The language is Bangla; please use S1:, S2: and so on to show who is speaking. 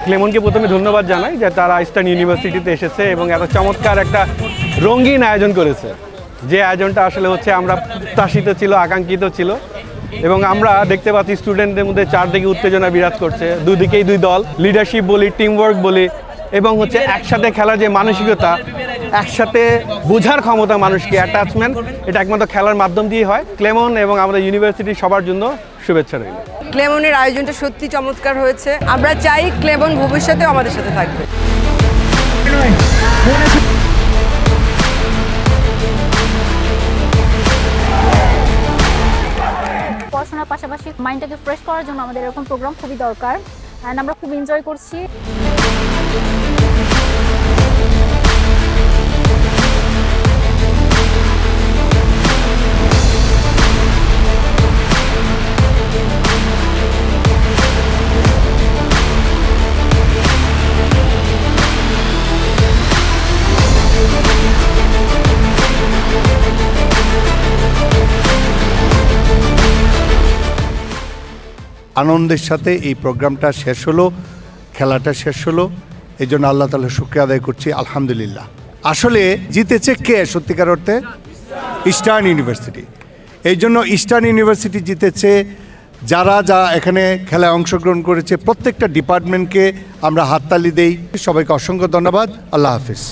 S1: ক্লেমনকে প্রথমে ধন্যবাদ জানাই যে তারা ইস্টার্ন ইউনিভার্সিটিতে এসেছে এবং এত চমৎকার একটা রঙিন আয়োজন করেছে, যে আয়োজনটা আসলে হচ্ছে আমরা প্রত্যাশিত ছিল, আকাঙ্ক্ষিত ছিল। এবং আমরা দেখতে পাচ্ছি স্টুডেন্টদের মধ্যে চারদিকে উত্তেজনা বিরাজ করছে, দুদিকেই দুই দল, লিডারশিপ বলি, টিম ওয়ার্ক বলি, এবং হচ্ছে একসাথে খেলার যে মানসিকতা, একসাথে বোঝার ক্ষমতা, মানুষকে অ্যাটাচমেন্ট, এটা একমাত্র খেলার মাধ্যম দিয়ে হয়। ক্লেমন এবং আমাদের ইউনিভার্সিটি সবার জন্য শুভেচ্ছা রইল।
S2: ক্লেমনের আয়োজনটা সত্যি চমৎকার হয়েছে। আমরা চাই ক্লেমন ভবিষ্যতেও আমাদের সাথে থাকবে।
S3: পড়াশোনার পাশাপাশি মাইন্ডটাকে ফ্রেশ করার জন্য আমাদের এরকম প্রোগ্রাম খুবই দরকার, অ্যান্ড আমরা খুব এনজয় করছি।
S4: আনন্দের সাথে এই প্রোগ্রামটা শেষ হলো, খেলাটা শেষ হলো, এই জন্য আল্লাহ তাআলার শুকরিয়া আদায় করছি, আলহামদুলিল্লাহ। আসলে জিতেছে কে সত্যিকার অর্থে? Eastern university. এই জন্য ইস্টার্ন ইউনিভার্সিটি জিতেছে। যারা এখানে খেলায় অংশগ্রহণ করেছে প্রত্যেকটা ডিপার্টমেন্টকে আমরা হাততালি দেই। সবাইকে অসংখ্য ধন্যবাদ। আল্লাহ হাফিজ।